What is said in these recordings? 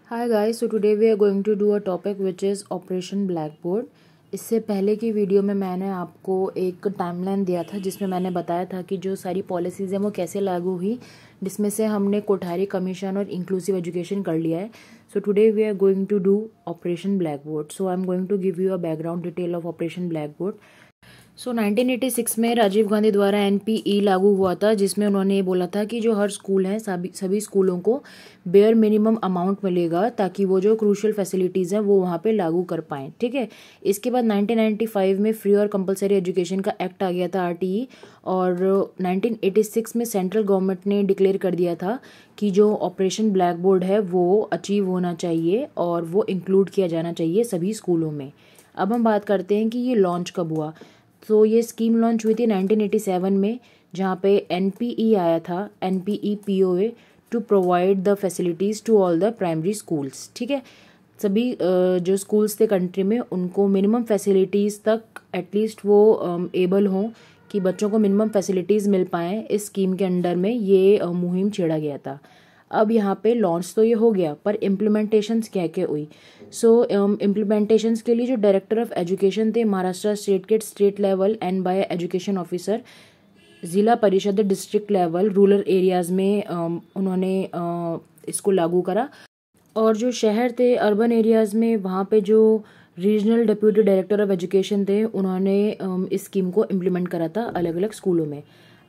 Hi guys, so today we are going to do a topic which is Operation Blackboard. इससे पहले की video में मैंने आपको एक टाइमलाइन दिया था जिसमें मैंने बताया था कि जो सारी पॉलिसीज़ हैं वो कैसे लागू हुई, जिसमें से हमने कोठारी कमीशन और इंक्लूसिव एजुकेशन कर लिया है. So today we are going to do operation blackboard. So I am going to give you a background detail of operation blackboard. 1986 में राजीव गांधी द्वारा एनपीई लागू हुआ था, जिसमें उन्होंने ये बोला था कि जो हर स्कूल हैं सभी स्कूलों को बेयर मिनिमम अमाउंट मिलेगा ताकि वो जो क्रूशियल फैसिलिटीज़ हैं वो वहाँ पे लागू कर पाएँ. ठीक है. इसके बाद 1995 में फ्री और कंपलसरी एजुकेशन का एक्ट आ गया था, आरटीई. और 1986 में सेंट्रल गवर्नमेंट ने डिक्लेयर कर दिया था कि जो ऑपरेशन ब्लैक बोर्ड है वो अचीव होना चाहिए और वो इंक्लूड किया जाना चाहिए सभी स्कूलों में. अब हम बात करते हैं कि ये लॉन्च कब हुआ. तो ये स्कीम लॉन्च हुई थी 1987 में, जहाँ पे एनपीई आया था, NPE POA, to provide the facilities to all the primary schools. ठीक है. सभी जो स्कूल्स थे कंट्री में उनको मिनिमम फैसिलिटीज़ तक एटलीस्ट वो एबल हों कि बच्चों को मिनिमम फैसिलिटीज़ मिल पाएँ. इस स्कीम के अंडर में ये मुहिम छेड़ा गया था. अब यहाँ पे लॉन्च तो ये हो गया, पर इम्प्लीमेंटेशंस क्या क्या हुई. सो इम्प्लीमेंटेशंस के लिए जो डायरेक्टर ऑफ एजुकेशन थे महाराष्ट्र स्टेट के state level and bye education officer, ज़िला परिषद डिस्ट्रिक्ट लेवल रूरल एरियाज़ में उन्होंने इसको लागू करा. और जो शहर थे अर्बन एरियाज़ में, वहाँ पे जो regional deputy director of education थे उन्होंने इस स्कीम को इम्प्लीमेंट करा था अलग अलग स्कूलों में.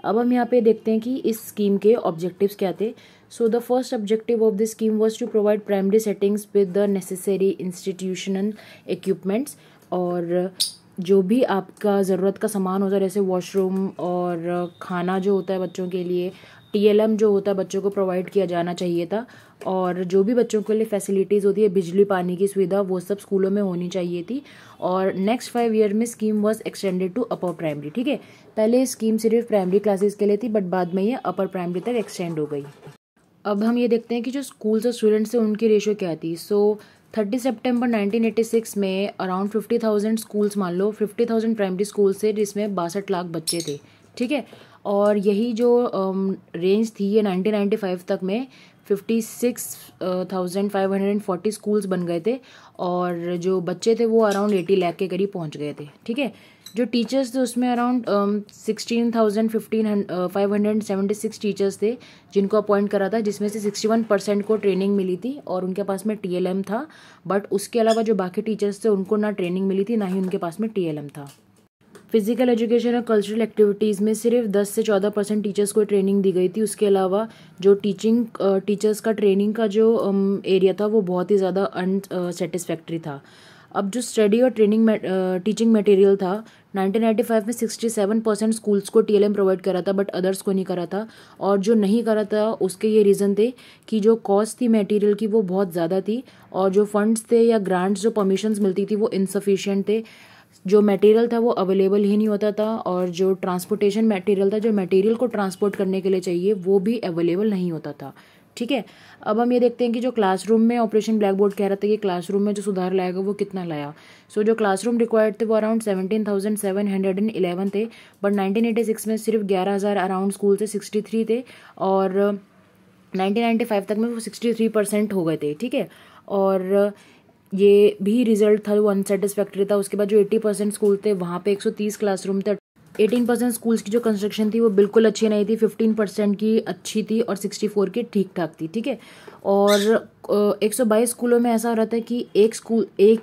अब हम यहाँ पे देखते हैं कि इस स्कीम के ऑब्जेक्टिव्स क्या थे. So the first objective of this scheme was to provide primary settings with the necessary institutional equipments. और जो भी आपका ज़रूरत का सामान होता है, जैसे वॉशरूम और खाना जो होता है बच्चों के लिए, टीएलएम जो होता है बच्चों को प्रोवाइड किया जाना चाहिए था. और जो भी बच्चों के लिए फैसिलिटीज़ होती है, बिजली पानी की सुविधा, वो सब स्कूलों में होनी चाहिए थी. और नेक्स्ट 5 ईयर में scheme was extended to upper primary. ठीक है. पहले स्कीम सिर्फ प्राइमरी क्लासेस के लिए थी, बट बाद में ये अपर प्राइमरी तक एक्सटेंड हो गई. अब हम ये देखते हैं कि जो स्कूल्स और स्टूडेंट्स थे उनकी रेशियो क्या थी. सो 30 सितंबर 1986 में अराउंड 50,000 स्कूल्स, मान लो 50,000 प्राइमरी स्कूल्स थे जिसमें 62 लाख बच्चे थे. ठीक है. और यही जो रेंज थी ये 1995 तक में 56,540 स्कूल्स बन गए थे. और जो बच्चे थे वो अराउंड 80 लाख के करीब पहुंच गए थे. ठीक है. जो टीचर्स थे उसमें अराउंड 16,576 टीचर्स थे जिनको अपॉइंट करा था, जिसमें से 61% को ट्रेनिंग मिली थी और उनके पास में टीएलएम था. बट उसके अलावा जो बाकी टीचर्स थे उनको ना ट्रेनिंग मिली थी, ना ही उनके पास में टीएलएम था. फिजिकल एजुकेशन और कल्चरल एक्टिविटीज़ में सिर्फ 10 से 14% टीचर्स को ट्रेनिंग दी गई थी. उसके अलावा जो टीचर्स का ट्रेनिंग का जो एरिया था वो बहुत ही ज़्यादा अनसेटिस्फैक्ट्री था. अब जो स्टडी और टीचिंग मटेरियल था, 1995 में 67% स्कूल्स को टीएलएम प्रोवाइड करा था, बट अदर्स को नहीं करा था. और जो नहीं करा था उसके ये रीज़न थे कि जो कॉस्ट थी मटेरियल की वो बहुत ज़्यादा थी, और जो फंड्स थे या ग्रांट्स जो परमिशंस मिलती थी वो इनसफिशिएंट थे. जो मटेरियल था वो अवेलेबल ही नहीं होता था, और जो ट्रांसपोर्टेशन मटेरियल था, जो मटेरियल को ट्रांसपोर्ट करने के लिए चाहिए, वो भी अवेलेबल नहीं होता था. ठीक है. अब हम ये देखते हैं कि जो क्लासरूम में ऑपरेशन ब्लैक बोर्ड कह रहा था कि क्लासरूम में जो सुधार लाएगा वो कितना लाया. सो जो क्लासरूम रिक्वायर्ड थे वो अराउंड 17,711 थे, बट 1986 में सिर्फ 11,000 अराउंड स्कूल थे, 63 थे. और 1995 तक में वो 63% हो गए थे. ठीक है. और ये भी रिजल्ट था वो अनसेटिस्फैक्ट्री था. उसके बाद जो 80% स्कूल थे वहाँ पे 130 क्लासरूम थे. 18% स्कूल्स की जो कंस्ट्रक्शन थी वो बिल्कुल अच्छी नहीं थी, 15% की अच्छी थी और 64 की ठीक ठाक थी. ठीक है. और 122 स्कूलों में ऐसा हो रहा था कि एक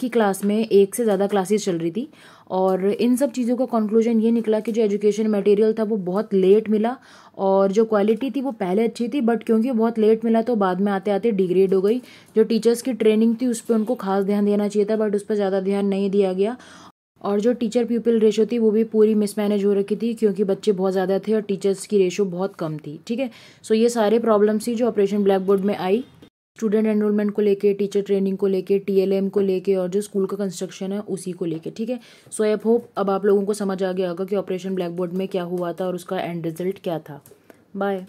ही क्लास में एक से ज़्यादा क्लासेस चल रही थी. और इन सब चीज़ों का कंक्लूजन ये निकला कि जो एजुकेशन मटेरियल था वो बहुत लेट मिला, और जो क्वालिटी थी वो पहले अच्छी थी, बट क्योंकि बहुत लेट मिला तो बाद में आते आते डिग्रेड हो गई. जो टीचर्स की ट्रेनिंग थी उस पर उनको खास ध्यान देना चाहिए था, बट उस पर ज़्यादा ध्यान नहीं दिया गया. और जो टीचर पीपल रेशो थी वो भी पूरी मिसमैनेज हो रखी थी, क्योंकि बच्चे बहुत ज़्यादा थे और टीचर्स की रेशो बहुत कम थी. ठीक है. सो ये सारे प्रॉब्लम्स थी जो ऑपरेशन ब्लैक बोर्ड में आई, स्टूडेंट एनरोलमेंट को लेके, टीचर ट्रेनिंग को लेके, टीएलएम को लेके, और जो स्कूल का कंस्ट्रक्शन है उसी को लेके. ठीक है. सो आई होप अब आप लोगों को समझ आ गया होगा कि ऑपरेशन ब्लैक बोर्ड में क्या हुआ था और उसका एंड रिजल्ट क्या था. बाय.